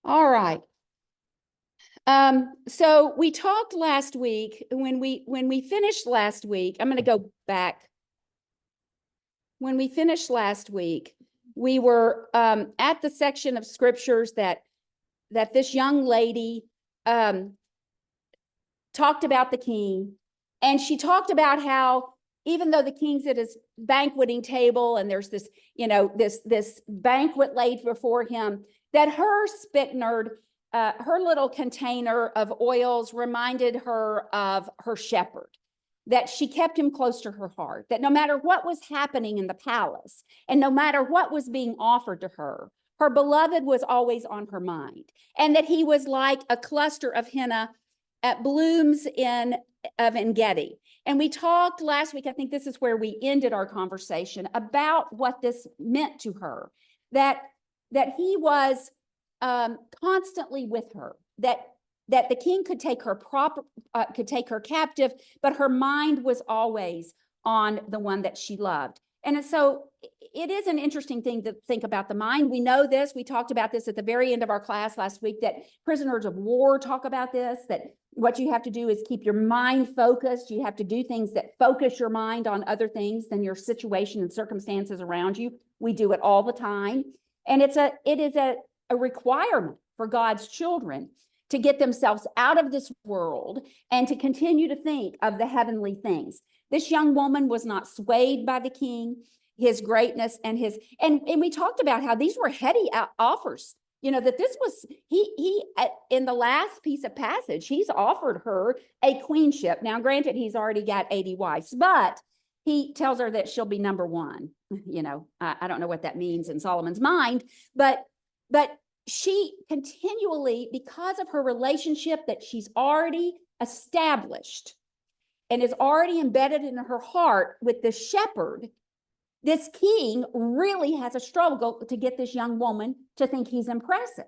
All right. So we talked last week when we finished last week. I'm going to go back. When we finished last week, we were at the section of scriptures that this young lady talked about the king, and she talked about how even though the king's at his banqueting table and there's this, this banquet laid before him, that her spikenard, her little container of oils reminded her of her shepherd, that she kept him close to her heart, that no matter what was happening in the palace and no matter what was being offered to her, her beloved was always on her mind, and that he was like a cluster of henna at blooms of En-gedi. And we talked last week, I think this is where we ended our conversation, about what this meant to her, that he was constantly with her, that the king could take her captive, but her mind was always on the one that she loved. And so it is an interesting thing to think about the mind. We know this. We talked about this at the very end of our class last week, that prisoners of war talk about this, that what you have to do is keep your mind focused. You have to do things that focus your mind on other things than your situation and circumstances around you. We do it all the time. And it is a requirement for God's children to get themselves out of this world and to continue to think of the heavenly things. This young woman was not swayed by the king, his greatness, and we talked about how these were heady offers. That this was, he in the last piece of passage, he's offered her a queenship. Now, granted, he's already got 80 wives, but he tells her that she'll be number one. I don't know what that means in Solomon's mind, but she continually, because of her relationship that she's already established and is already embedded in her heart with the shepherd, this king really has a struggle to get this young woman to think he's impressive.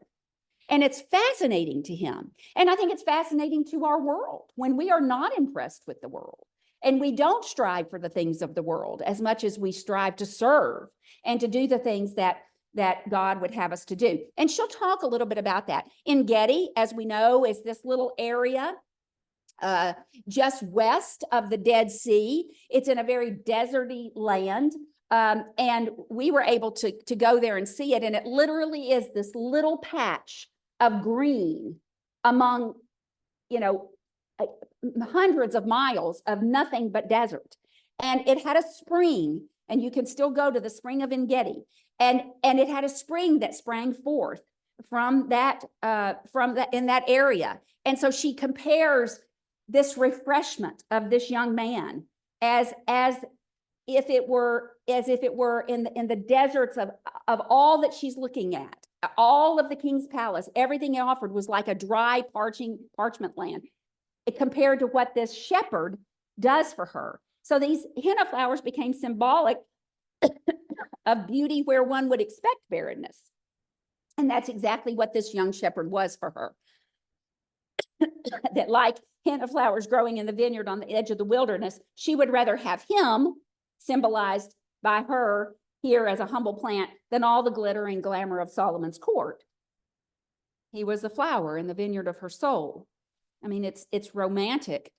And it's fascinating to him. And I think it's fascinating to our world when we are not impressed with the world and we don't strive for the things of the world as much as we strive to serve and to do the things that God would have us to do. And she'll talk a little bit about that. En-gedi, as we know, is this little area just west of the Dead Sea. It's in a very deserty land. And we were able to go there and see it. And it literally is this little patch of green among, hundreds of miles of nothing but desert. And it had a spring, and you can still go to the spring of En-gedi. And it had a spring that sprang forth from that in that area. And so she compares this refreshment of this young man as if it were in the deserts of all that she's looking at, all of the king's palace. Everything he offered was like a dry parchment land, compared to what this shepherd does for her. So these henna flowers became symbolic of beauty where one would expect barrenness. And that's exactly what this young shepherd was for her. That, like henna flowers growing in the vineyard on the edge of the wilderness, she would rather have him symbolized by her here as a humble plant than all the glitter and glamour of Solomon's court. He was the flower in the vineyard of her soul. I mean, it's romantic.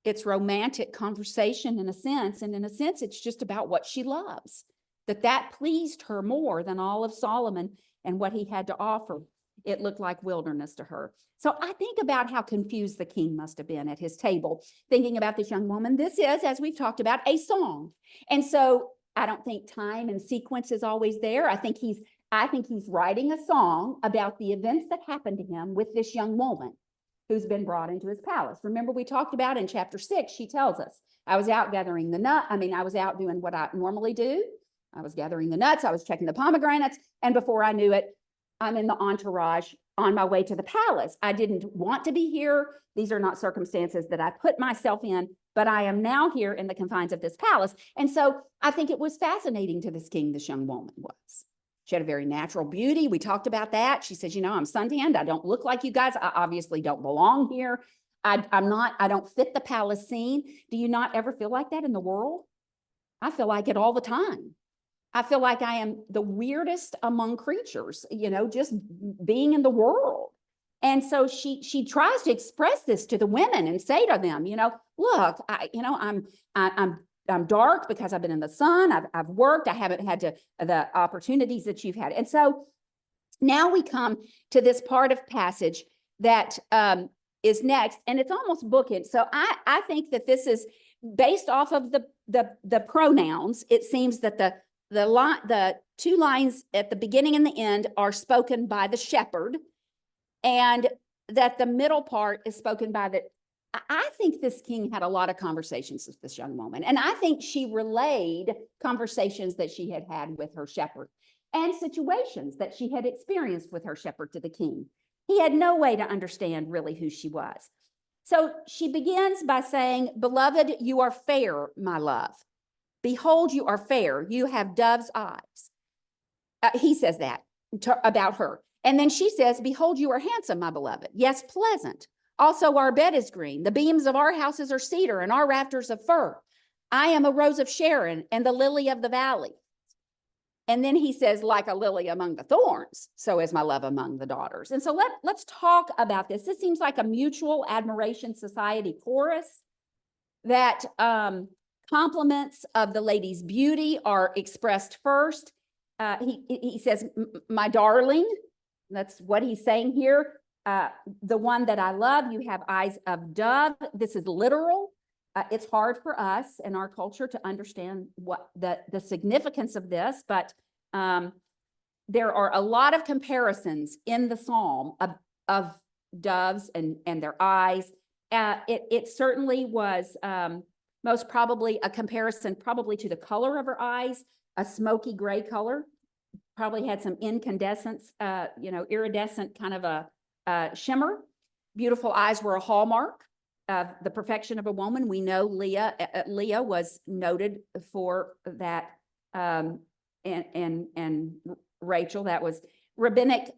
It's romantic conversation in a sense, and in a sense, it's just about what she loves. That pleased her more than all of Solomon and what he had to offer. It looked like wilderness to her. So I think about how confused the king must have been at his table, thinking about this young woman. This is, as we've talked about, a song. And so I don't think time and sequence is always there. I think he's writing a song about the events that happened to him with this young woman who's been brought into his palace. Remember, we talked about in chapter 6, she tells us, I was out gathering I was out doing what I normally do. I was gathering the nuts, I was checking the pomegranates, and before I knew it, I'm in the entourage on my way to the palace. I didn't want to be here. These are not circumstances that I put myself in, but I am now here in the confines of this palace. And so I think it was fascinating to this king, this young woman was. She had a very natural beauty. We talked about that. She says, I'm suntanned. I don't look like you guys. I obviously don't belong here. I don't fit the palace scene. Do you not ever feel like that in the world? I feel like it all the time. I feel like I am the weirdest among creatures, you know, just being in the world. And so she tries to express this to the women and say to them, you know, look, I'm dark because I've been in the sun. I've worked. I haven't had the opportunities that you've had. And so now we come to this part of passage that is next, and it's almost bookend. So I think that this is based off of the pronouns. It seems that the two lines at the beginning and the end are spoken by the shepherd, and that the middle part is spoken by the. I think this king had a lot of conversations with this young woman, and I think she relayed conversations that she had had with her shepherd and situations that she had experienced with her shepherd to the king. He had no way to understand really who she was. So she begins by saying, "Beloved, you are fair, my love. Behold, you are fair. You have dove's eyes." He says that about her. And then she says, "Behold, you are handsome, my beloved. Yes, pleasant. Also, our bed is green. The beams of our houses are cedar and our rafters of fir. I am a rose of Sharon and the lily of the valley." And then he says, "Like a lily among the thorns, so is my love among the daughters." And so let's talk about this. This seems like a mutual admiration society chorus that compliments of the lady's beauty are expressed first. He says, "My darling," that's what he's saying here. "The one that I love, you have eyes of dove." This is literal. It's hard for us in our culture to understand what the significance of this, but there are a lot of comparisons in the psalm of doves and their eyes. It certainly was most probably a comparison probably to the color of her eyes, a smoky gray color, probably had some incandescence, iridescent kind of a shimmer. Beautiful eyes were a hallmark of the perfection of a woman. We know Leah was noted for that, and Rachel. That was rabbinic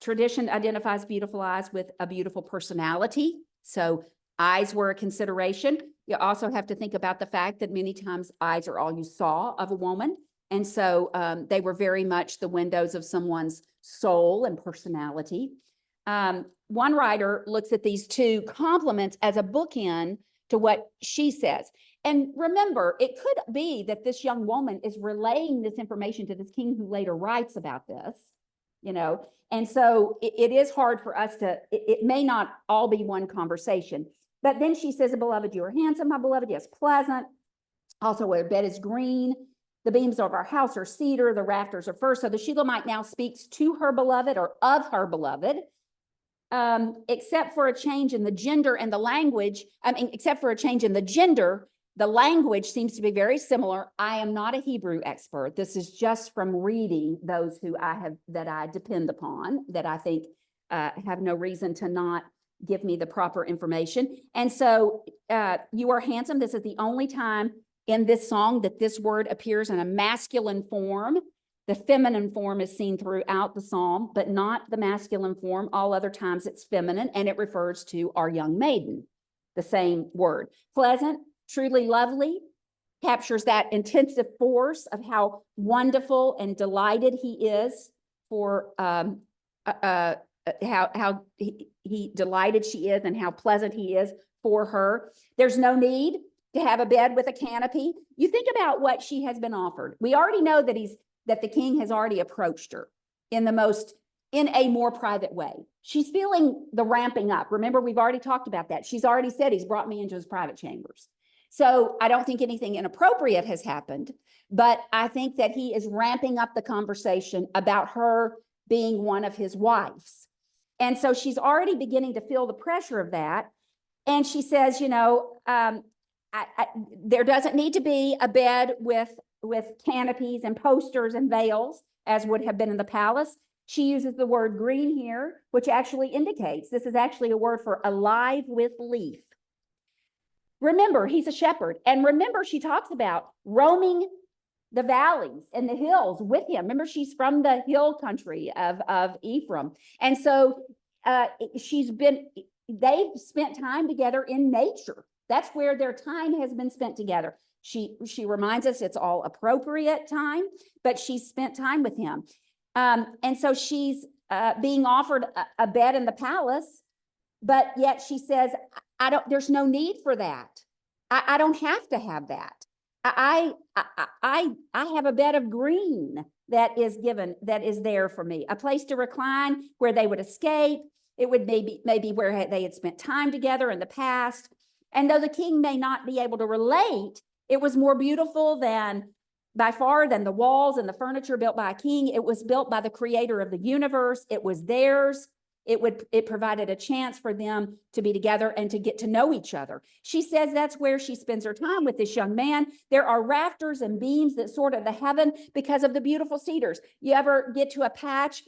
tradition identifies beautiful eyes with a beautiful personality. So eyes were a consideration. You also have to think about the fact that many times eyes are all you saw of a woman. And so they were very much the windows of someone's soul and personality. One writer looks at these two compliments as a bookend to what she says. And remember, it could be that this young woman is relaying this information to this king who later writes about this, and so it is hard for us it may not all be one conversation. But then she says, "Beloved, you are handsome, my beloved, yes, pleasant. Also, our bed is green. The beams of our house are cedar, the rafters are fir." So the Shulamite now speaks to her beloved or of her beloved. Except for a change in the gender and the language, except for a change in the gender, the language seems to be very similar. I am not a Hebrew expert. This is just from reading those that I depend upon, that I think have no reason to not give me the proper information. And so you are handsome. This is the only time in this song that this word appears in a masculine form. The feminine form is seen throughout the psalm, but not the masculine form. All other times it's feminine, and it refers to our young maiden, the same word. Pleasant, truly lovely, captures that intensive force of how wonderful and delighted he is for how he delighted she is and how pleasant he is for her. There's no need to have a bed with a canopy. You think about what she has been offered. We already know that the king has already approached her in a more private way. She's feeling the ramping up. Remember, we've already talked about that. She's already said he's brought me into his private chambers. So I don't think anything inappropriate has happened, but I think that he is ramping up the conversation about her being one of his wives. And so she's already beginning to feel the pressure of that. And she says, there doesn't need to be a bed with canopies and posters and veils, as would have been in the palace. She uses the word green here, which actually indicates this is actually a word for alive with leaf. Remember, he's a shepherd. And remember, she talks about roaming the valleys and the hills with him. Remember, she's from the hill country of Ephraim. And so they've spent time together in nature. That's where their time has been spent together. She reminds us it's all appropriate time, but she spent time with him. And so she's being offered a bed in the palace, but yet she says, there's no need for that. I don't have to have that. I have a bed of green that is there for me, a place to recline where they would escape. It would maybe where they had spent time together in the past. And though the king may not be able to relate, it was more beautiful by far than the walls and the furniture built by a king. It was built by the creator of the universe. It was theirs. It provided a chance for them to be together and to get to know each other. She says that's where she spends her time with this young man. There are rafters and beams that soar to the heaven because of the beautiful cedars. You ever get to a patch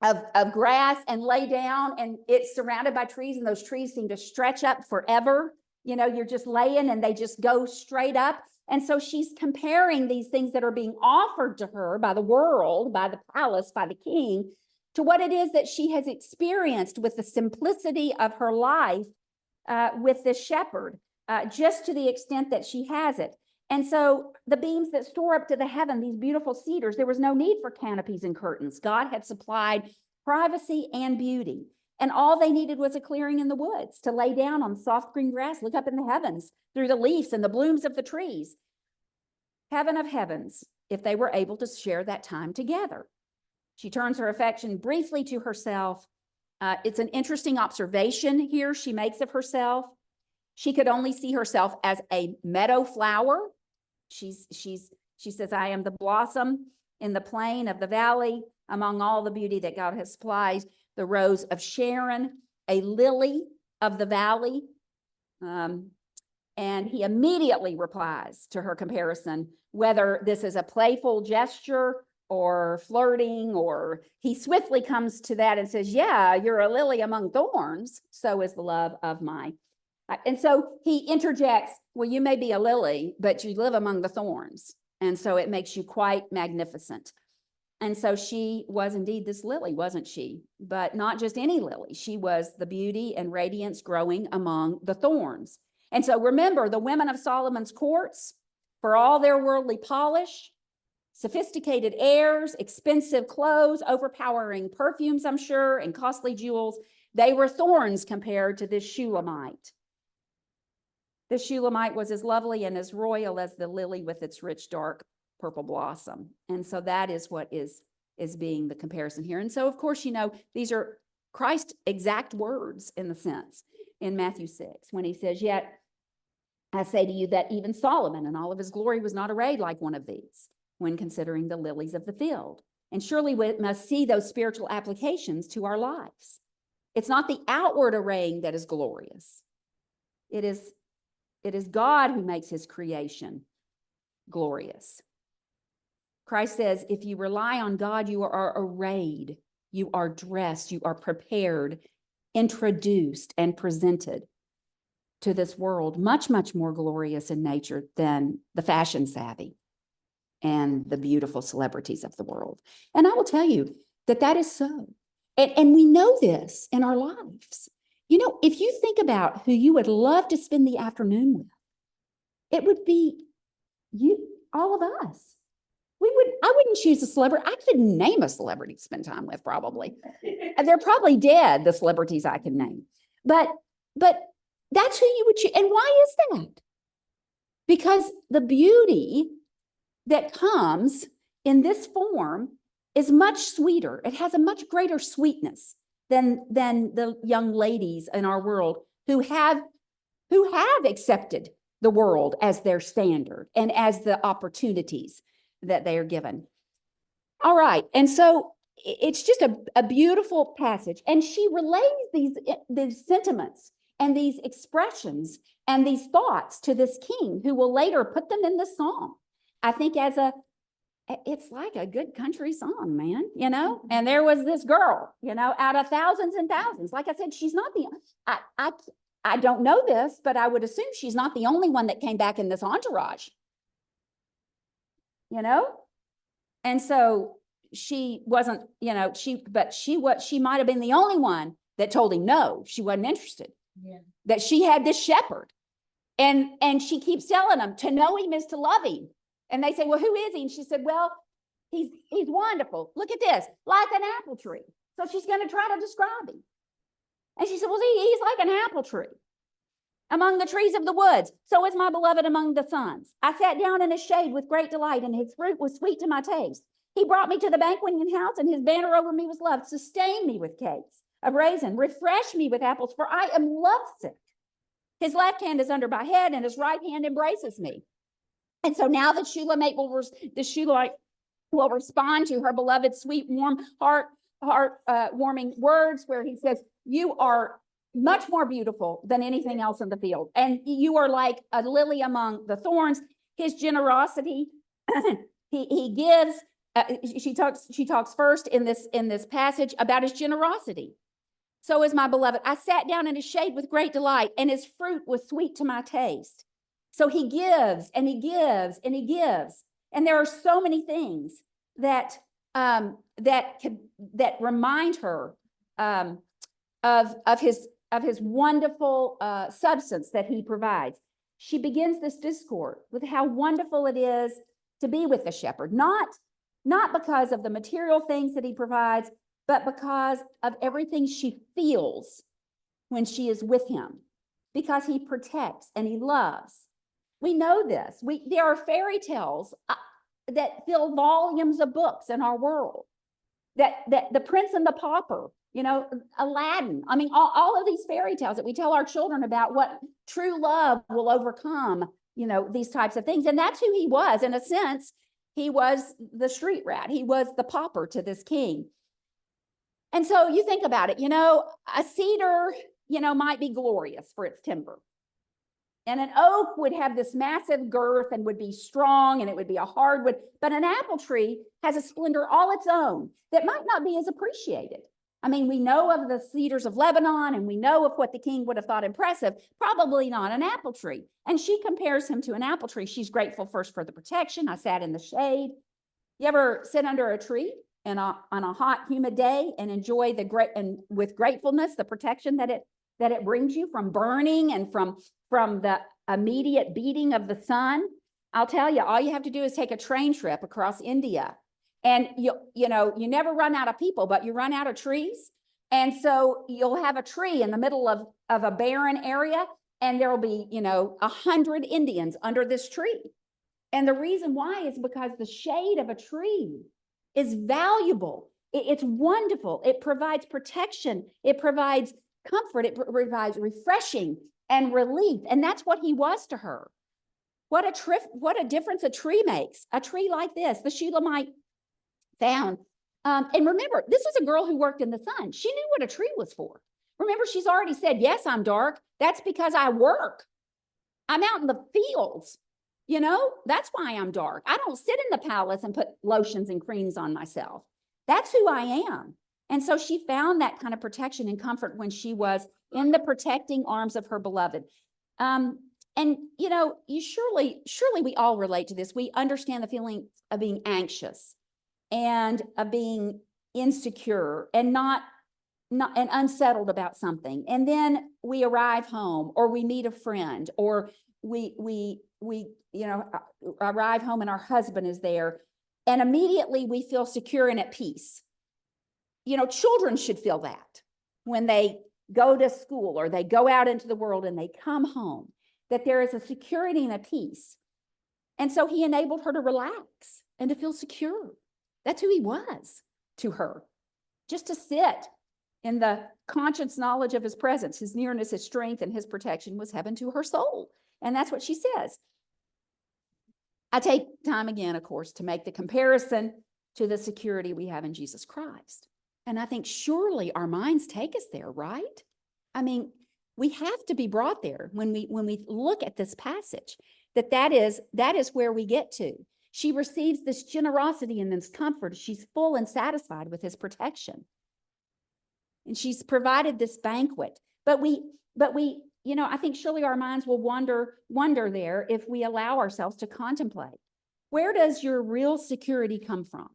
of grass and lay down and it's surrounded by trees and those trees seem to stretch up forever? You know, you're just laying and they just go straight up. And so she's comparing these things that are being offered to her by the world, by the palace, by the king, to what it is that she has experienced with the simplicity of her life with this shepherd, just to the extent that she has it. And so the beams that soar up to the heaven, these beautiful cedars, there was no need for canopies and curtains. God had supplied privacy and beauty. And all they needed was a clearing in the woods to lay down on soft green grass, look up in the heavens through the leaves and the blooms of the trees. Heaven of heavens, if they were able to share that time together. She turns her affection briefly to herself. It's an interesting observation here she makes of herself. She could only see herself as a meadow flower. She says, I am the blossom in the plain of the valley among all the beauty that God has supplied, the rose of Sharon, a lily of the valley. And he immediately replies to her comparison, whether this is a playful gesture or flirting, or he swiftly comes to that and says, yeah, you're a lily among thorns. So is the love of my. And so he interjects, well, you may be a lily, but you live among the thorns. And so it makes you quite magnificent. And so she was indeed this lily, wasn't she? But not just any lily. She was the beauty and radiance growing among the thorns. And so remember, the women of Solomon's courts, for all their worldly polish, sophisticated airs, expensive clothes, overpowering perfumes, I'm sure, and costly jewels, they were thorns compared to this Shulamite. This Shulamite was as lovely and as royal as the lily with its rich, dark purple blossom. And so that is what is being the comparison here. And so, of course, you know, these are Christ's exact words in the sense in Matthew 6, when he says, yet I say to you that even Solomon in all of his glory was not arrayed like one of these when considering the lilies of the field. And surely we must see those spiritual applications to our lives. It's not the outward arraying that is glorious. It is God who makes his creation glorious. Christ says, if you rely on God, you are arrayed, you are dressed, you are prepared, introduced, and presented to this world much, much more glorious in nature than the fashion savvy and the beautiful celebrities of the world. And I will tell you that is so. And we know this in our lives. You know, if you think about who you would love to spend the afternoon with, it would be you, all of us. I wouldn't choose a celebrity. I couldn't name a celebrity to spend time with, probably. They're probably dead, the celebrities I can name. But that's who you would choose. And why is that? Because the beauty that comes in this form is much sweeter. It has a much greater sweetness than the young ladies in our world who have accepted the world as their standard and as the opportunities that they are given. All right. And so it's just a beautiful passage. And she relays these sentiments and these expressions and these thoughts to this king who will later put them in the song. I think it's like a good country song, man, you know? And there was this girl, you know, out of thousands and thousands. Like I said, she's not I don't know this, but I would assume she's not the only one that came back in this entourage. You know? And so she wasn't, you know, she might have been the only one that told him no, she wasn't interested. Yeah. That she had this shepherd And she keeps telling them to know him is to love him. And they say, well, who is he? And she said, well, he's wonderful. Look at this, like an apple tree. So she's going to try to describe him. And she said, well, he's like an apple tree among the trees of the woods. So is my beloved among the sons. I sat down in his shade with great delight, and his fruit was sweet to my taste. He brought me to the banqueting house, and his banner over me was love. Sustain me with cakes of raisin. Refresh me with apples, for I am lovesick. His left hand is under my head, and his right hand embraces me. And so now the Shulamite will respond to her beloved's sweet, warm, warming words, where he says, you are much more beautiful than anything else in the field. And you are like a lily among the thorns. His generosity, he gives, she talks first in this passage about his generosity. So is my beloved. I sat down in his shade with great delight, and his fruit was sweet to my taste. So he gives and he gives and he gives. And there are so many things that remind her of his wonderful substance that he provides. She begins this discourse with how wonderful it is to be with the shepherd, not because of the material things that he provides, but because of everything she feels when she is with him, because he protects and he loves. We know this. There are fairy tales that fill volumes of books in our world. That the Prince and the Pauper, Aladdin. I mean, all of these fairy tales that we tell our children about what true love will overcome, these types of things. And that's who he was. In a sense, he was the street rat. He was the pauper to this king. And so you think about it, a cedar, might be glorious for its timber. And an oak would have this massive girth and would be strong, and it would be a hardwood. But an apple tree has a splendor all its own that might not be as appreciated. I mean, we know of the cedars of Lebanon, and we know of what the king would have thought impressive, probably not an apple tree. And she compares him to an apple tree. She's grateful first for the protection. I sat in the shade. You ever sit under a tree on a hot, humid day and enjoy with gratefulness the protection that it brings you from burning and from the immediate beating of the sun? I'll tell you, all you have to do is take a train trip across India, and you never run out of people, but you run out of trees. And so you'll have a tree in the middle of a barren area, and there will be 100 Indians under this tree. And the reason why is because the shade of a tree is valuable. It's wonderful. It provides protection. It provides comfort. It provides refreshing and relief. And that's what he was to her. What a difference a tree makes. A tree like this, the Shulamite found. And remember, this was a girl who worked in the sun. She knew what a tree was for. Remember, she's already said, yes, I'm dark. That's because I work. I'm out in the fields. That's why I'm dark. I don't sit in the palace and put lotions and creams on myself. That's who I am. And so she found that kind of protection and comfort when she was in the protecting arms of her beloved. And you surely we all relate to this. We understand the feeling of being anxious and of being insecure and not and unsettled about something. And then we arrive home, or we meet a friend, or we arrive home and our husband is there, and immediately we feel secure and at peace. Children should feel that when they go to school or they go out into the world and they come home, that there is a security and a peace. And so he enabled her to relax and to feel secure. That's who he was to her. Just to sit in the conscious knowledge of his presence, his nearness, his strength, and his protection was heaven to her soul. And that's what she says. I take time again, of course, to make the comparison to the security we have in Jesus Christ. And I think surely our minds take us there, right? I mean, we have to be brought there when we look at this passage, that is where we get to. She receives this generosity and this comfort. She's full and satisfied with his protection. And she's provided this banquet. But we, I think surely our minds will wonder there if we allow ourselves to contemplate. Where does your real security come from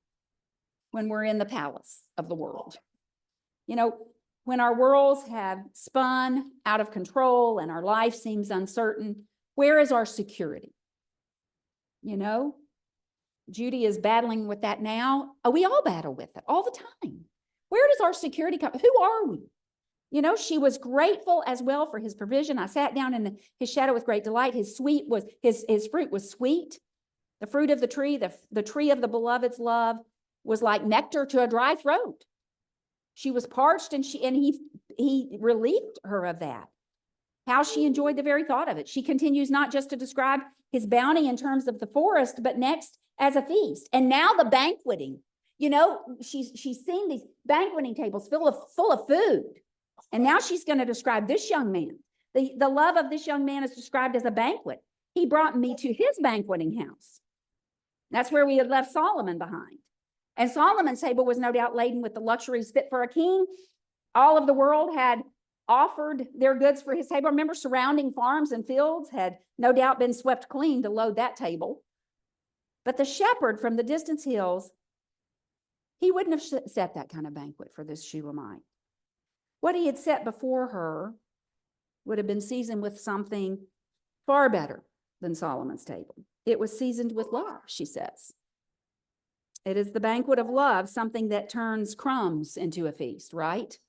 when we're in the palace of the world? When our worlds have spun out of control and our life seems uncertain, Where is our security? You know, Judy is battling with that now. Oh, we all battle with it all the time. Where does our security come? Who are we? You know, she was grateful as well for his provision. I sat down in his shadow with great delight. His fruit was sweet. The fruit of the tree, the tree of the beloved's love, was like nectar to a dry throat. She was parched, and he relieved her of that. How she enjoyed the very thought of it. She continues not just to describe his bounty in terms of the forest, but next as a feast. And now the banqueting. You know, she's seen these banqueting tables full of food. And now she's going to describe this young man. The love of this young man is described as a banquet. He brought me to his banqueting house. That's where we had left Solomon behind. And Solomon's table was no doubt laden with the luxuries fit for a king. All of the world had offered their goods for his table. Remember, surrounding farms and fields had no doubt been swept clean to load that table. But the shepherd from the distant hills, he wouldn't have set that kind of banquet for this Shulamite. What he had set before her would have been seasoned with something far better than Solomon's table. It was seasoned with love, she says. It is the banquet of love, something that turns crumbs into a feast, right?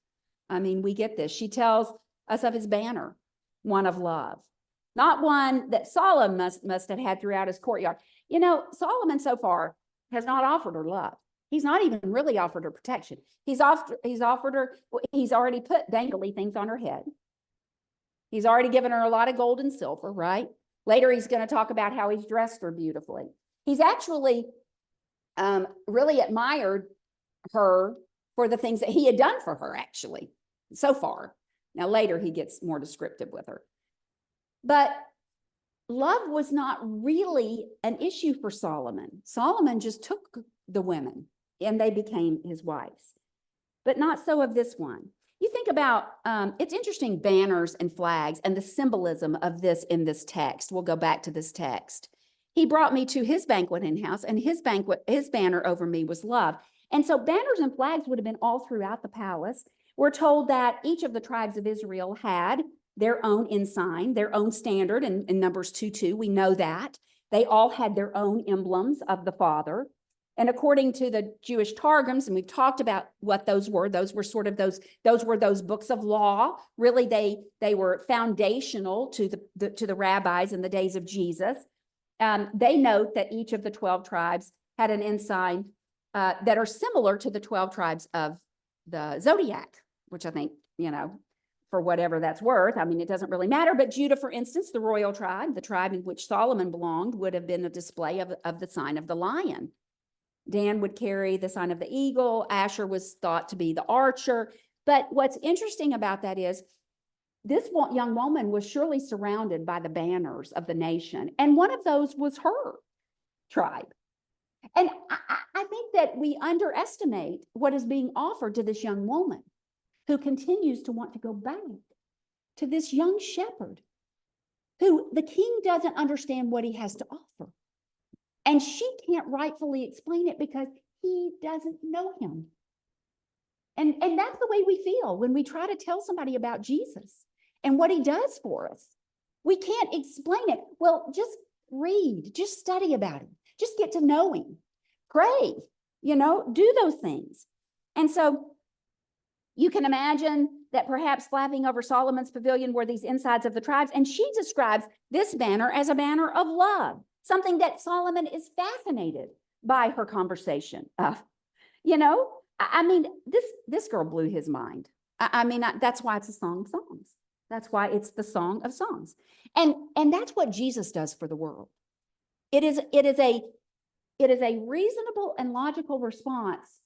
I mean, we get this. She tells us of his banner, one of love, not one that Solomon must have had throughout his courtyard. You know, Solomon so far has not offered her love. He's not even really offered her protection. He's offered her, he's already put dangly things on her head. He's already given her a lot of gold and silver, right? Later, he's going to talk about how he's dressed her beautifully. He's actually really admired her for the things that he had done for her, actually, so far. Now, later, he gets more descriptive with her. But love was not really an issue for Solomon. Solomon just took the women, and they became his wives. But not so of this one. You think about, it's interesting, banners and flags and the symbolism of this in this text. We'll go back to this text. He brought me to his banqueting house, and his banner over me was love. And so banners and flags would have been all throughout the palace. We're told that each of the tribes of Israel had their own ensign, their own standard. In Numbers 2:2, we know that. They all had their own emblems of the Father. And according to the Jewish Targums, and we've talked about what those were sort of those books of law. Really, they were foundational to the rabbis in the days of Jesus. They note that each of the 12 tribes had an ensign that are similar to the 12 tribes of the zodiac, which I think, you know, for whatever that's worth. I mean, it doesn't really matter. But Judah, for instance, the royal tribe, the tribe in which Solomon belonged, would have been a display of the sign of the lion. Dan would carry the sign of the eagle. Asher was thought to be the archer. But what's interesting about that is this young woman was surely surrounded by the banners of the nation. And one of those was her tribe. And I think that we underestimate what is being offered to this young woman who continues to want to go back to this young shepherd who the king doesn't understand what he has to offer. And she can't rightfully explain it because he doesn't know him. And that's the way we feel when we try to tell somebody about Jesus and what he does for us. We can't explain it. Well, just read, just study about him, just get to know him, pray, you know, do those things. And so you can imagine that perhaps flapping over Solomon's pavilion were these insides of the tribes. And she describes this banner as a banner of love, something that Solomon is fascinated by her conversation of. You know, I mean, this girl blew his mind. That's why it's a song of songs. That's why it's the song of songs. And that's what Jesus does for the world. It is a reasonable and logical response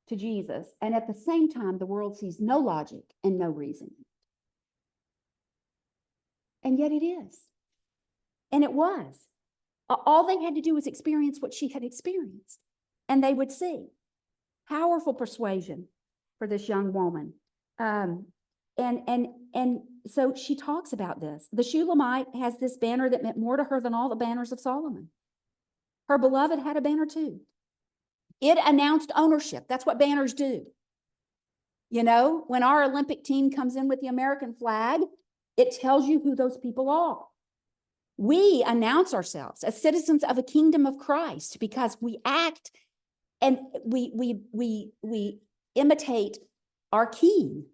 to Jesus. And at the same time, the world sees no logic and no reason. And yet it is. And it was. All they had to do was experience what she had experienced, and they would see. Powerful persuasion for this young woman. And so she talks about this. The Shulamite has this banner that meant more to her than all the banners of Solomon. Her beloved had a banner too. It announced ownership. That's what banners do. You know, when our Olympic team comes in with the American flag, it tells you who those people are. We announce ourselves as citizens of a kingdom of Christ because we act and we imitate our King.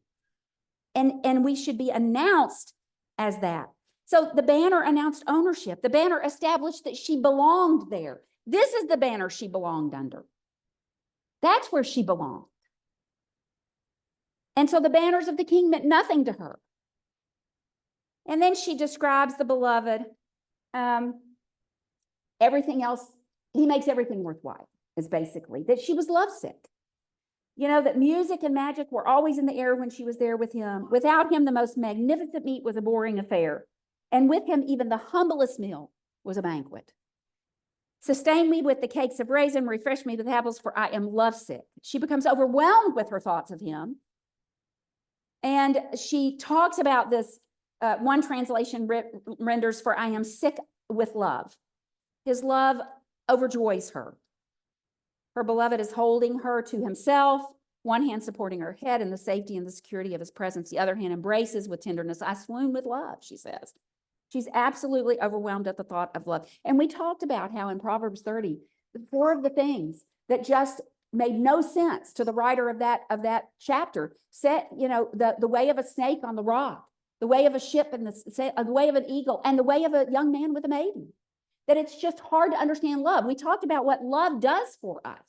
And we should be announced as that. So the banner announced ownership. The banner established that she belonged there. This is the banner she belonged under. That's where she belonged. And so the banners of the king meant nothing to her. And then she describes the beloved. Everything else, he makes everything worthwhile, is basically that she was lovesick. You know, that music and magic were always in the air when she was there with him. Without him, the most magnificent meat was a boring affair. And with him, even the humblest meal was a banquet. Sustain me with the cakes of raisin, refresh me with apples, for I am lovesick. She becomes overwhelmed with her thoughts of him. And she talks about this, one translation renders, for I am sick with love. His love overjoys her. Her beloved is holding her to himself, one hand supporting her head in the safety and the security of his presence, the other hand embraces with tenderness. I swoon with love, she says. She's absolutely overwhelmed at the thought of love. And we talked about how in Proverbs 30, 4 of the things that just made no sense to the writer of that chapter set, you know, the way of a snake on the rock, the way of a ship and the way of an eagle, and the way of a young man with a maiden. That it's just hard to understand love. We talked about what love does for us.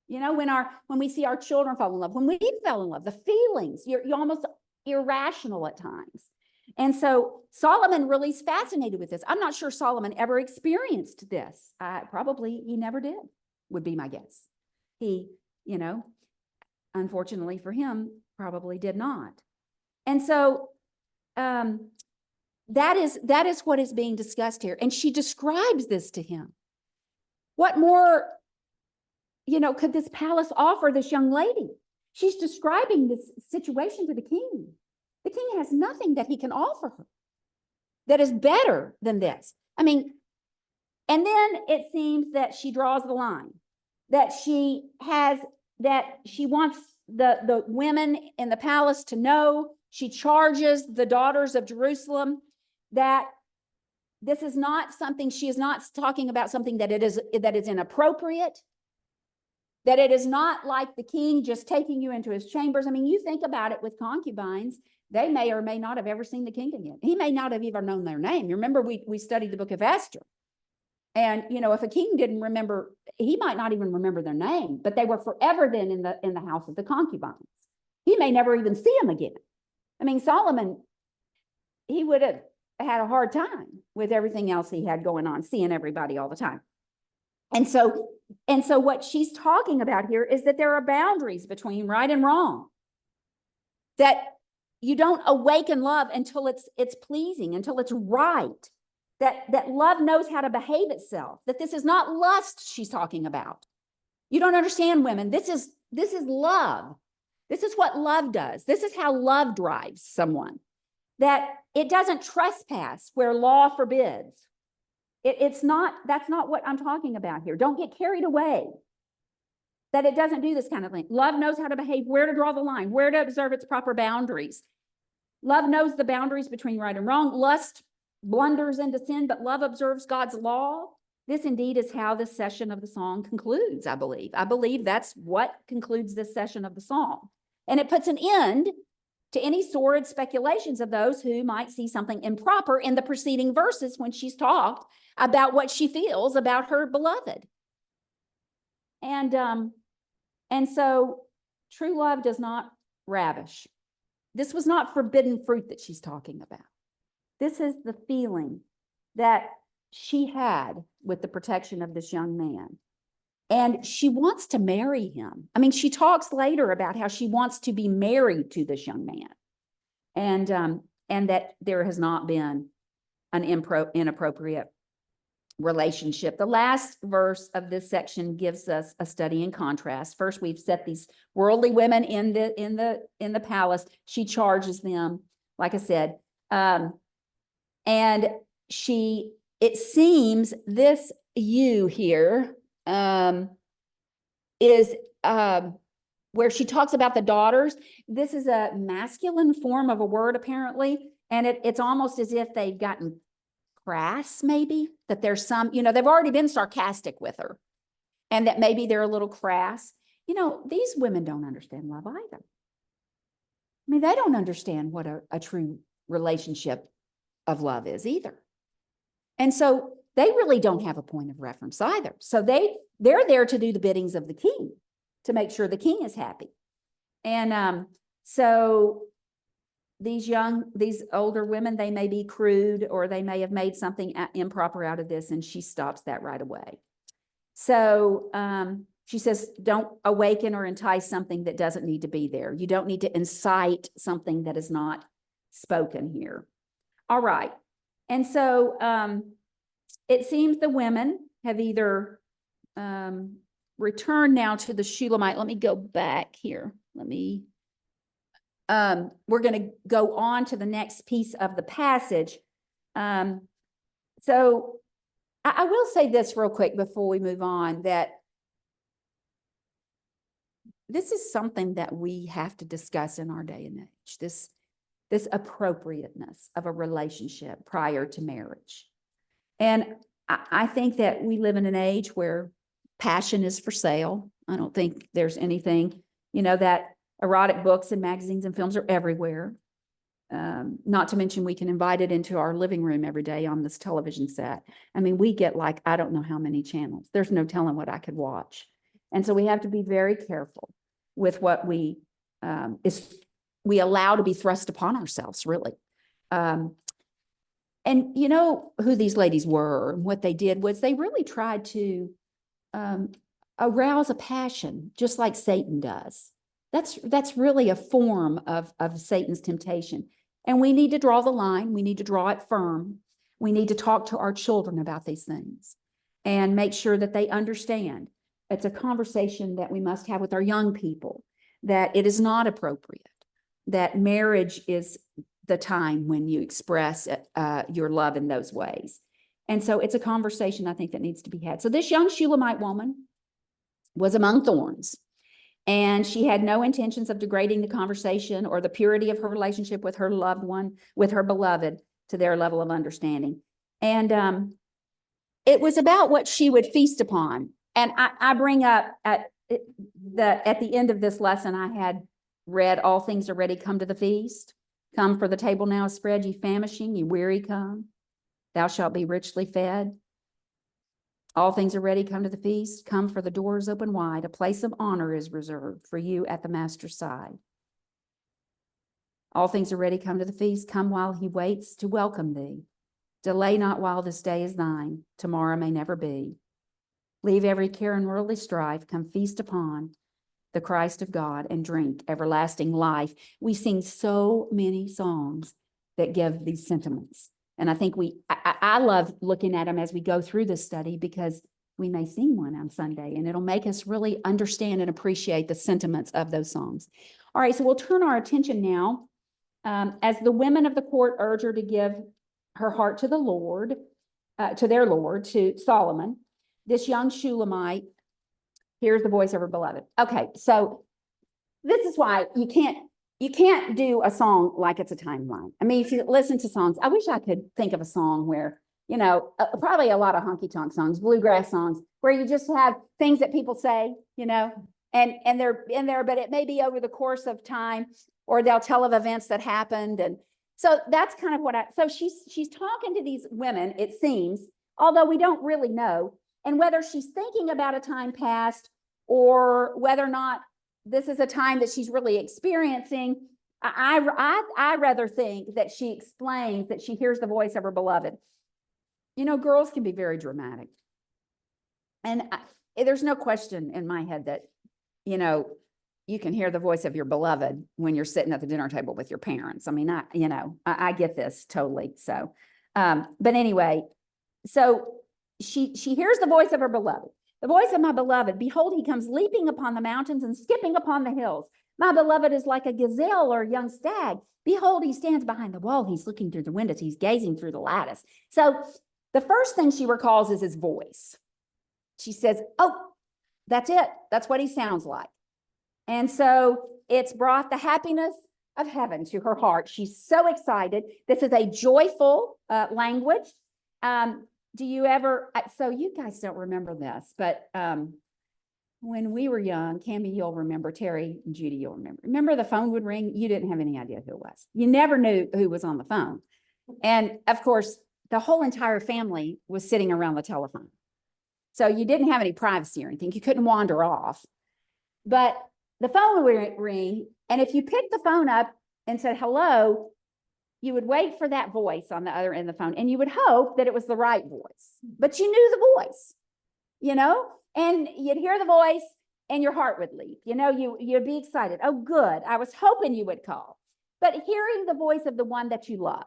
You know, when we see our children fall in love, when we fell in love, the feelings, you're almost irrational at times. And so Solomon really is fascinated with this. I'm not sure Solomon ever experienced this. Probably he never did, would be my guess. He, you know, unfortunately for him, probably did not. And so that is what is being discussed here. And she describes this to him. What more, you know, could this palace offer this young lady? She's describing this situation to the king. The king has nothing that he can offer her that is better than this. I mean, and then it seems that she draws the line, that she wants the women in the palace to know. She charges the daughters of Jerusalem that this is not something, she is not talking about something that is inappropriate, that it is not like the king just taking you into his chambers. I mean, you think about it with concubines, they may or may not have ever seen the king again. He may not have even known their name. You remember we studied the book of Esther. And, you know, if a king didn't remember, he might not even remember their name, but they were forever then in the house of the concubines. He may never even see them again. I mean, Solomon, he would have had a hard time with everything else he had going on, seeing everybody all the time. And so what she's talking about here is that there are boundaries between right and wrong. That you don't awaken love until it's pleasing, until it's right. That love knows how to behave itself. That this is not lust she's talking about. You don't understand, women. This is love. This is what love does. This is how love drives someone. That it doesn't trespass where law forbids. That's not what I'm talking about here. Don't get carried away. That it doesn't do this kind of thing. Love knows how to behave, where to draw the line, where to observe its proper boundaries. Love knows the boundaries between right and wrong. Lust blunders into sin, but love observes God's law. This indeed is how this session of the song concludes, I believe. I believe that's what concludes this session of the song. And it puts an end to any sordid speculations of those who might see something improper in the preceding verses when she's talked about what she feels about her beloved. And so true love does not ravish. This was not forbidden fruit that she's talking about. This is the feeling that she had with the protection of this young man. And she wants to marry him. I mean, she talks later about how she wants to be married to this young man. And that there has not been an inappropriate relationship. The last verse of this section gives us a study in contrast. First, we've set these worldly women in the palace. She charges them, like I said, and it seems this you here is where she talks about the daughters. This is a masculine form of a word, apparently, and it's almost as if they've gotten crass, maybe, that there's some, they've already been sarcastic with her, and that maybe they're a little crass. These women don't understand love either. I mean, they don't understand what a true relationship of love is either. And so they really don't have a point of reference either. So they're there to do the biddings of the king, to make sure the king is happy. And so these older women, they may be crude, or they may have made something improper out of this, and she stops that right away. So she says, don't awaken or entice something that doesn't need to be there. You don't need to incite something that is not spoken here. All right. And so it seems the women have either returned now to the Shulamite. Let me go back here. We're going to go on to the next piece of the passage. So I will say this real quick before we move on, that this is something that we have to discuss in our day and age, this appropriateness of a relationship prior to marriage. And I think that we live in an age where passion is for sale. I don't think there's anything, that erotic books and magazines and films are everywhere. Not to mention we can invite it into our living room every day on this television set. I mean, we get like, I don't know how many channels. There's no telling what I could watch. And so we have to be very careful with what we allow to be thrust upon ourselves, really. And you know who these ladies were, and what they did was they really tried to arouse a passion, just like Satan does. That's really a form of Satan's temptation. And we need to draw the line. We need to draw it firm. We need to talk to our children about these things and make sure that they understand. It's a conversation that we must have with our young people, that it is not appropriate, that marriage is the time when you express your love in those ways. And so it's a conversation I think that needs to be had. So this young Shulamite woman was among thorns, and she had no intentions of degrading the conversation or the purity of her relationship with her loved one, with her beloved, to their level of understanding. And it was about what she would feast upon. And I bring up at the end of this lesson, I had read, all things are ready, come to the feast. Come, for the table now is spread, ye famishing, ye weary, come. Thou shalt be richly fed. All things are ready, come to the feast. Come, for the door is open wide. A place of honor is reserved for you at the master's side. All things are ready, come to the feast. Come while he waits to welcome thee. Delay not while this day is thine. Tomorrow may never be. Leave every care and worldly strife. Come feast upon the Christ of God and drink everlasting life. We sing so many songs that give these sentiments. And I think I love looking at them as we go through this study, because we may sing one on Sunday and it'll make us really understand and appreciate the sentiments of those songs. All right, so we'll turn our attention now as the women of the court urge her to give her heart to the Lord, to their Lord, to Solomon. This young Shulamite hears the voice of her beloved. Okay, so this is why you can't do a song like it's a timeline. I mean, if you listen to songs, I wish I could think of a song where, probably a lot of honky-tonk songs, bluegrass songs, where you just have things that people say, and they're in there, but it may be over the course of time, or they'll tell of events that happened. And so that's kind of so she's talking to these women, it seems, although we don't really know, and whether she's thinking about a time past or whether or not this is a time that she's really experiencing. I rather think that she explains that she hears the voice of her beloved. Girls can be very dramatic. And there's no question in my head that, you can hear the voice of your beloved when you're sitting at the dinner table with your parents. I mean, I get this totally. So, but anyway, so she hears the voice of her beloved. The voice of my beloved, behold, he comes leaping upon the mountains and skipping upon the hills. My beloved is like a gazelle or a young stag. Behold, he stands behind the wall. He's looking through the windows. He's gazing through the lattice. So the first thing she recalls is his voice. She says, oh, that's it. That's what he sounds like. And so it's brought the happiness of heaven to her heart. She's so excited. This is a joyful language. Do you ever, so you guys don't remember this, but when we were young, Cammie, you'll remember, Terry and Judy, you'll remember. Remember the phone would ring? You didn't have any idea who it was. You never knew who was on the phone. And of course, the whole entire family was sitting around the telephone. So you didn't have any privacy or anything. You couldn't wander off. But the phone would ring, and if you picked the phone up and said hello, you would wait for that voice on the other end of the phone, and you would hope that it was the right voice. But you knew the voice, and you'd hear the voice and your heart would leap. You'd be excited. Oh, good. I was hoping you would call. But hearing the voice of the one that you love,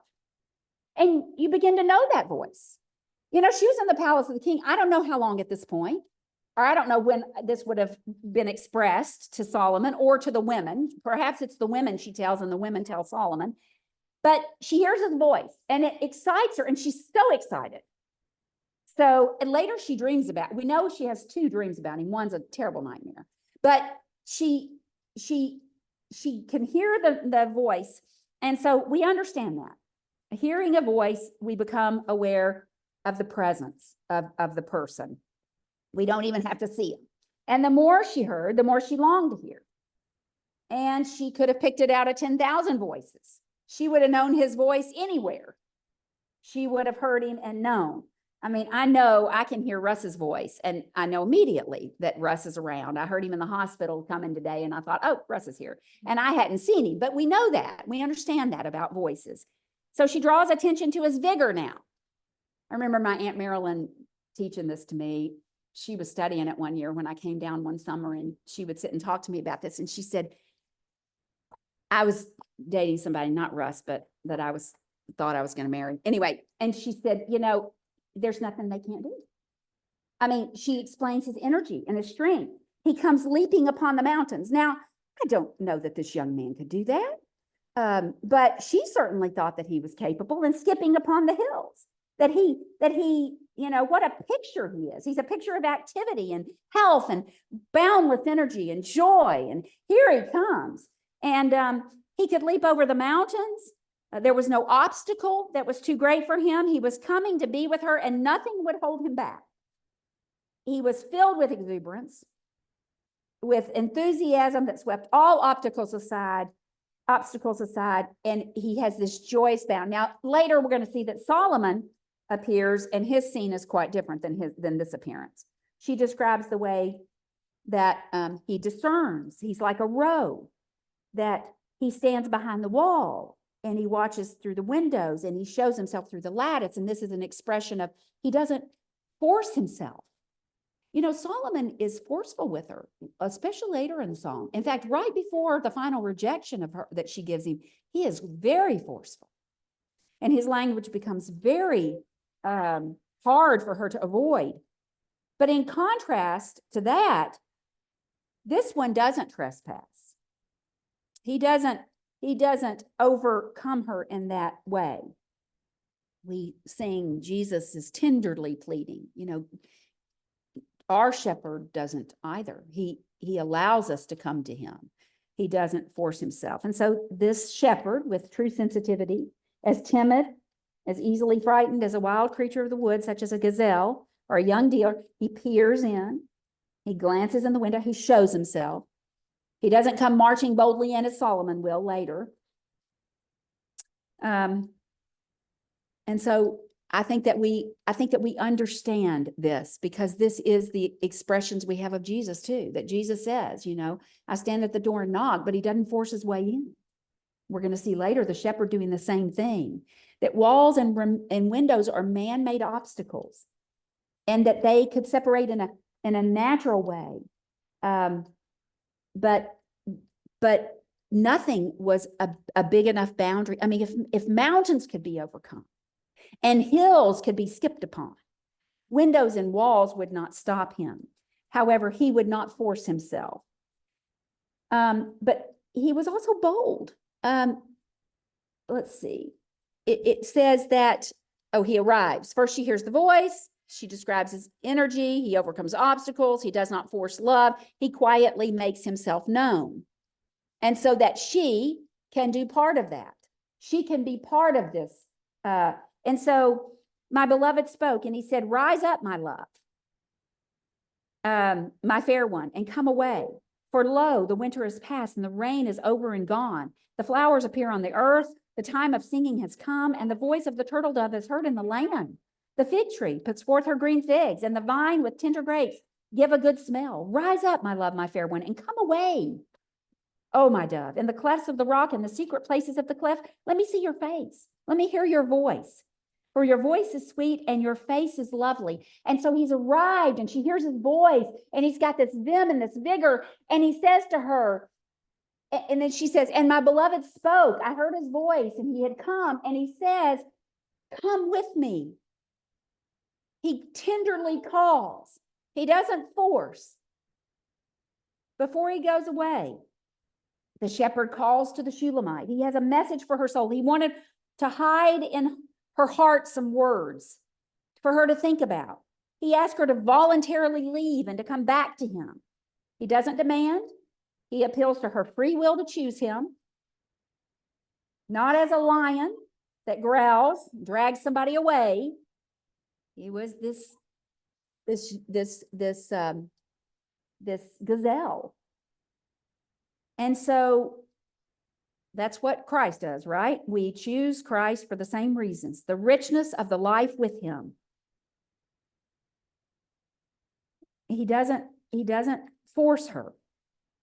and you begin to know that voice. She was in the palace of the king. I don't know how long at this point, or I don't know when this would have been expressed to Solomon or to the women. Perhaps it's the women she tells, and the women tell Solomon. But she hears his voice, and it excites her, and she's so excited. So, and later she dreams about, we know she has 2 dreams about him. One's a terrible nightmare, but she can hear the voice. And so we understand that. Hearing a voice, we become aware of the presence of the person. We don't even have to see him. And the more she heard, the more she longed to hear. And she could have picked it out of 10,000 voices. She would have known his voice anywhere. She would have heard him and known. I mean, I know I can hear Russ's voice, and I know immediately that Russ is around. I heard him in the hospital coming today, and I thought, oh, Russ is here. And I hadn't seen him, but we know that. We understand that about voices. So she draws attention to his vigor now. I remember my Aunt Marilyn teaching this to me. She was studying it one year when I came down one summer, and she would sit and talk to me about this. And she said, I was dating somebody, not Russ, but that I thought I was going to marry. Anyway, and she said, there's nothing they can't do. I mean, she explains his energy and his strength. He comes leaping upon the mountains. Now, I don't know that this young man could do that, but she certainly thought that he was capable, and skipping upon the hills. That he, what a picture he is. He's a picture of activity and health and boundless energy and joy. And here he comes. And he could leap over the mountains. There was no obstacle that was too great for him. He was coming to be with her, and nothing would hold him back. He was filled with exuberance, with enthusiasm that swept all obstacles aside, and he has this joyous bound. Now, later we're going to see that Solomon appears, and his scene is quite different than this appearance. She describes the way that he discerns. He's like a roe, that he stands behind the wall, and he watches through the windows, and he shows himself through the lattice. And this is an expression of, he doesn't force himself. Solomon is forceful with her, especially later in the song. In fact, right before the final rejection of her that she gives him, he is very forceful. And his language becomes very hard for her to avoid. But in contrast to that, this one doesn't trespass. He doesn't overcome her in that way. We sing, Jesus is tenderly pleading. Our shepherd doesn't either. He allows us to come to him. He doesn't force himself. And so this shepherd, with true sensitivity, as timid, as easily frightened as a wild creature of the woods, such as a gazelle or a young deer, he peers in, he glances in the window, he shows himself. He doesn't come marching boldly in as Solomon will later. And so I think that we understand this, because this is the expressions we have of Jesus too, that Jesus says, I stand at the door and knock, but he doesn't force his way in. We're going to see later the shepherd doing the same thing, that walls and windows are man-made obstacles, and that they could separate in a natural way. But nothing was a big enough boundary. I mean, if mountains could be overcome and hills could be skipped upon, windows and walls would not stop him. However, he would not force himself. But he was also bold. Let's see. It says that, he arrives. First, she hears the voice. She describes his energy. He overcomes obstacles. He does not force love. He quietly makes himself known. And so that she can do part of that. She can be part of this. And so my beloved spoke, and he said, rise up, my love, my fair one, and come away. For lo, the winter is past, and the rain is over and gone. The flowers appear on the earth. The time of singing has come, and the voice of the turtle dove is heard in the land. The fig tree puts forth her green figs, and the vine with tender grapes give a good smell. Rise up, my love, my fair one, and come away. Oh, my dove, in the clefts of the rock, in the secret places of the cliff, let me see your face. Let me hear your voice. For your voice is sweet and your face is lovely. And so he's arrived and she hears his voice and he's got this vim and this vigor. And he says to her, and then she says, and my beloved spoke. I heard his voice and he had come, and he says, come with me. He tenderly calls. He doesn't force. Before he goes away, the shepherd calls to the Shulamite. He has a message for her soul. He wanted to hide in her heart some words for her to think about. He asked her to voluntarily leave and to come back to him. He doesn't demand. He appeals to her free will to choose him, not as a lion that growls, drags somebody away. He was this gazelle. And so that's what Christ does, right? We choose Christ for the same reasons, the richness of the life with him. He doesn't force her.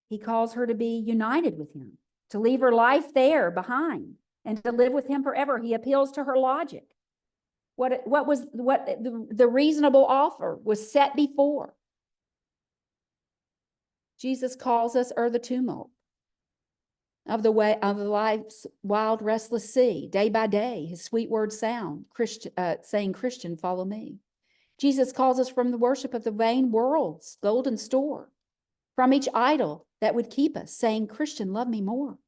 He calls her to be united with him, to leave her life there behind and to live with him forever. He appeals to her logic. What the reasonable offer was set before. Jesus calls us the tumult of the life's wild, restless sea. Day by day, his sweet words sound, saying, Christian, follow me. Jesus calls us from the worship of the vain world's golden store, from each idol that would keep us, saying, Christian, love me more.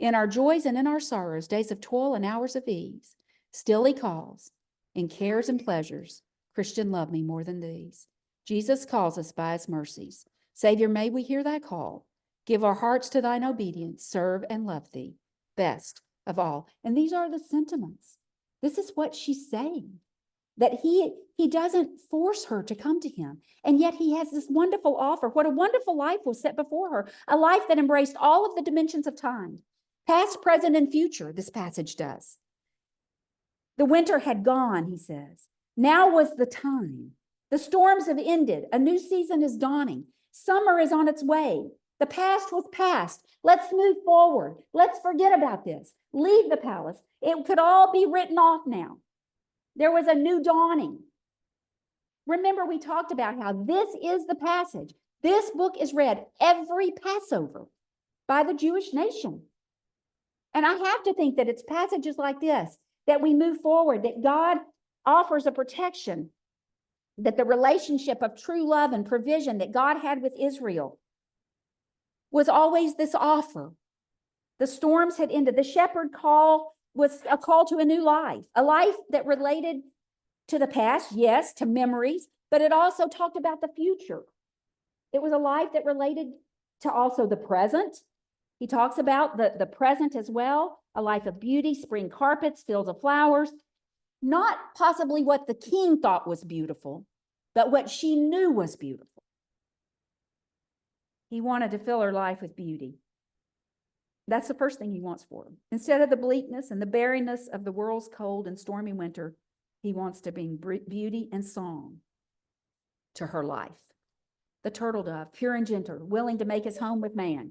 In our joys and in our sorrows, days of toil and hours of ease, still he calls, in cares and pleasures, Christian, love me more than these. Jesus calls us by his mercies. Savior, may we hear thy call. Give our hearts to thine obedience, serve and love thee, best of all. And these are the sentiments. This is what she's saying, that he doesn't force her to come to him. And yet he has this wonderful offer. What a wonderful life was set before her, a life that embraced all of the dimensions of time, past, present, and future, this passage does. The winter had gone, he says. Now was the time. The storms have ended. A new season is dawning. Summer is on its way. The past was past. Let's move forward. Let's forget about this. Leave the palace. It could all be written off now. There was a new dawning. Remember, we talked about how this is the passage. This book is read every Passover by the Jewish nation. And I have to think that it's passages like this that we move forward, that God offers a protection, that the relationship of true love and provision that God had with Israel was always this offer. The storms had ended. The shepherd call was a call to a new life, a life that related to the past, yes, to memories, but it also talked about the future. It was a life that related to also the present. He talks about the present as well, a life of beauty, spring carpets, fields of flowers, not possibly what the king thought was beautiful, but what she knew was beautiful. He wanted to fill her life with beauty. That's the first thing he wants for her. Instead of the bleakness and the barrenness of the world's cold and stormy winter, he wants to bring beauty and song to her life. The turtle dove, pure and gentle, willing to make his home with man.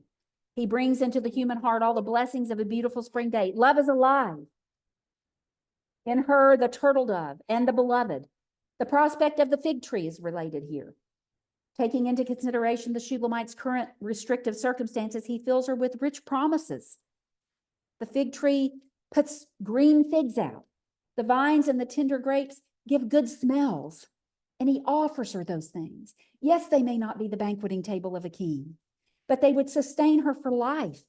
He brings into the human heart all the blessings of a beautiful spring day. Love is alive. In her, the turtle dove and the beloved. The prospect of the fig tree is related here. Taking into consideration the Shulamite's current restrictive circumstances, he fills her with rich promises. The fig tree puts green figs out. The vines and the tender grapes give good smells. And he offers her those things. Yes, they may not be the banqueting table of a king, but they would sustain her for life.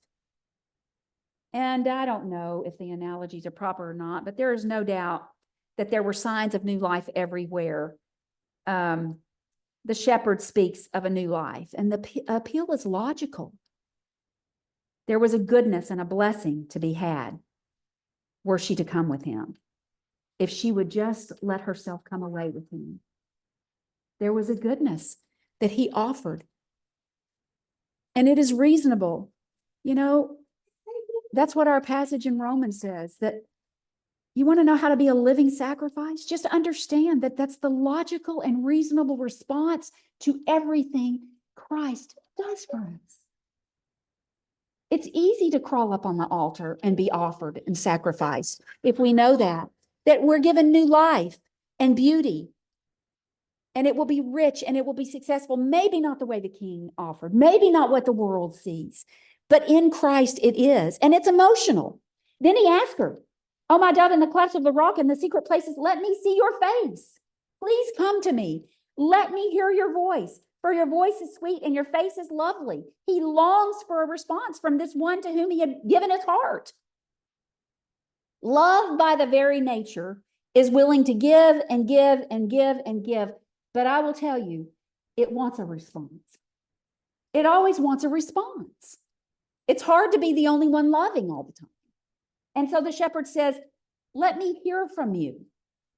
And I don't know if the analogies are proper or not, but there is no doubt that there were signs of new life everywhere. The shepherd speaks of a new life, and the appeal is logical. There was a goodness and a blessing to be had were she to come with him. if she would just let herself come away with him. There was a goodness that he offered. And it is reasonable. You know, that's what our passage in Romans says, that you want to know how to be a living sacrifice? Just understand that that's the logical and reasonable response to everything Christ does for us. It's easy to crawl up on the altar and be offered and sacrificed if we know that we're given new life and beauty. And it will be rich and it will be successful. Maybe not the way the king offered, maybe not what the world sees, but in Christ it is. And it's emotional. Then he asked her, "Oh, my dove, in the clefts of the rock, in the secret places, let me see your face. Please come to me. Let me hear your voice, for your voice is sweet and your face is lovely." He longs for a response from this one to whom he had given his heart. Love, by the very nature, is willing to give and give and give and give. But I will tell you, it wants a response. It always wants a response. It's hard to be the only one loving all the time. And so the shepherd says, "Let me hear from you.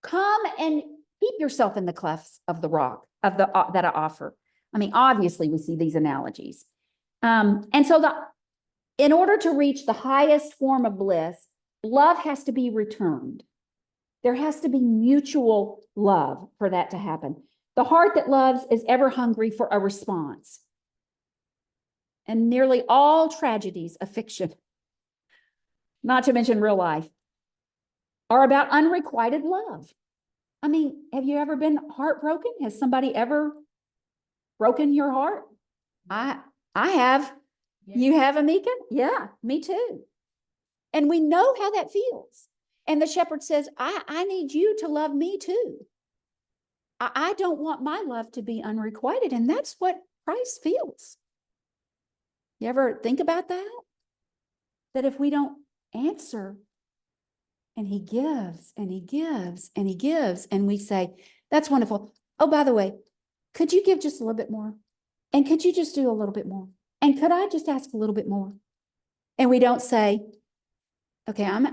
Come and keep yourself in the clefts of the rock of the that I offer." I mean, obviously we see these analogies. And so in order to reach the highest form of bliss, love has to be returned. There has to be mutual love for that to happen. The heart that loves is ever hungry for a response. And nearly all tragedies of fiction, not to mention real life, are about unrequited love. I mean, have you ever been heartbroken? Has somebody ever broken your heart? I have. Yeah. You have, Amika? Yeah, me too. And we know how that feels. And the shepherd says, I need you to love me too. I don't want my love to be unrequited. And that's what Christ feels. You ever think about that? That if we don't answer, and he gives and he gives and he gives, and we say, "That's wonderful. Oh, by the way, could you give just a little bit more? And could you just do a little bit more? And could I just ask a little bit more?" And we don't say, "Okay, I'm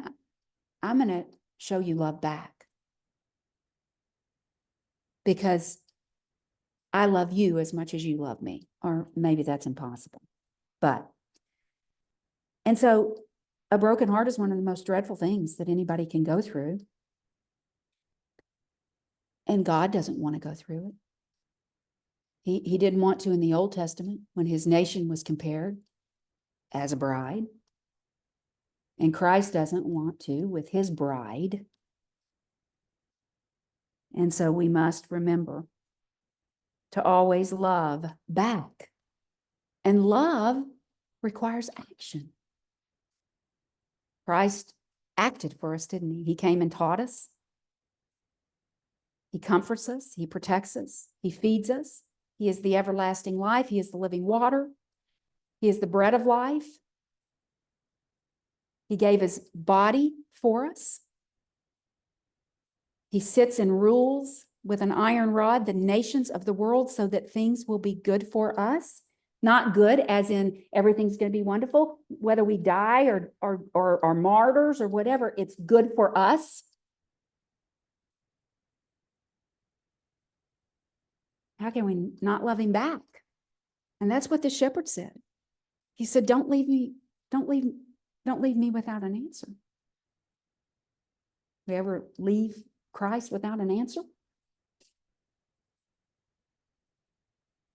going to show you love back because I love you as much as you love me." Or maybe that's impossible. And so a broken heart is one of the most dreadful things that anybody can go through. And God doesn't want to go through it. He didn't want to in the Old Testament when his nation was compared as a bride. And Christ doesn't want to with his bride. And so we must remember to always love back. And love requires action. Christ acted for us, didn't he? He came and taught us. He comforts us. He protects us. He feeds us. He is the everlasting life. He is the living water. He is the bread of life. He gave his body for us. He sits and rules with an iron rod the nations of the world so that things will be good for us. Not good as in everything's going to be wonderful, whether we die or are martyrs or whatever, it's good for us. How can we not love him back? And that's what the shepherd said. He said, don't leave me without an answer. We ever leave Christ without an answer?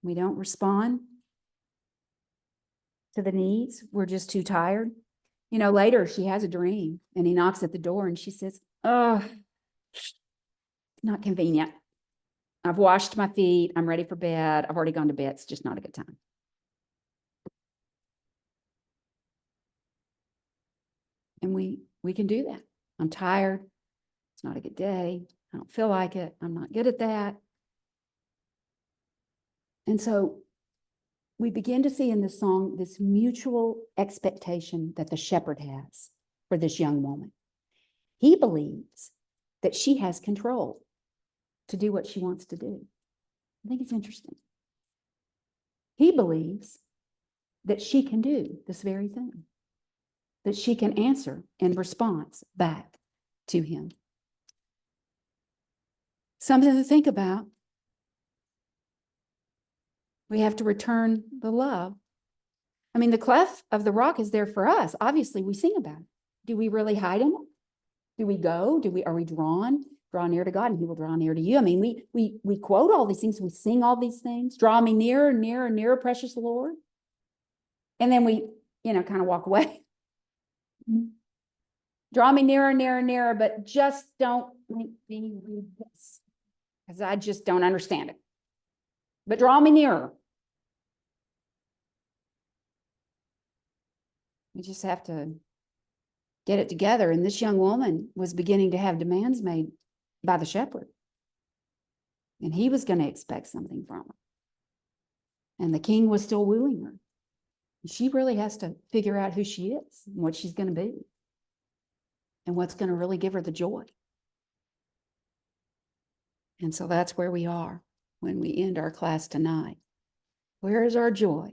We don't respond to the needs. We're just too tired. You know, later she has a dream and he knocks at the door and she says, "Oh, not convenient. I've washed my feet. I'm ready for bed. I've already gone to bed. It's just not a good time." And we can do that. I'm tired. It's not a good day. I don't feel like it. I'm not good at that. And so we begin to see in this song this mutual expectation that the shepherd has for this young woman. He believes that she has control to do what she wants to do. I think it's interesting. He believes that she can do this very thing, that she can answer in response back to him. Something to think about. We have to return the love. I mean, the cleft of the rock is there for us. Obviously, we sing about it. Do we really hide in it? Do we go? Are we drawn? Draw near to God and he will draw near to you. I mean, we quote all these things. We sing all these things. Draw me nearer, nearer, nearer, precious Lord. And then we, kind of walk away. Draw me nearer, nearer, nearer, but just don't make me read this because I just don't understand it. But draw me nearer. We just have to get it together. And this young woman was beginning to have demands made by the shepherd. And he was going to expect something from her. And the king was still wooing her. She really has to figure out who she is and what she's going to be and what's going to really give her the joy. And so that's where we are when we end our class tonight. Where is our joy?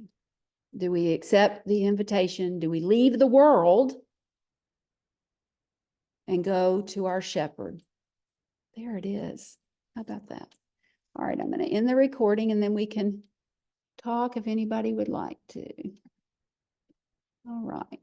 Do we accept the invitation? Do we leave the world and go to our shepherd? There it is. How about that? All right, I'm going to end the recording and then we can talk if anybody would like to. All right.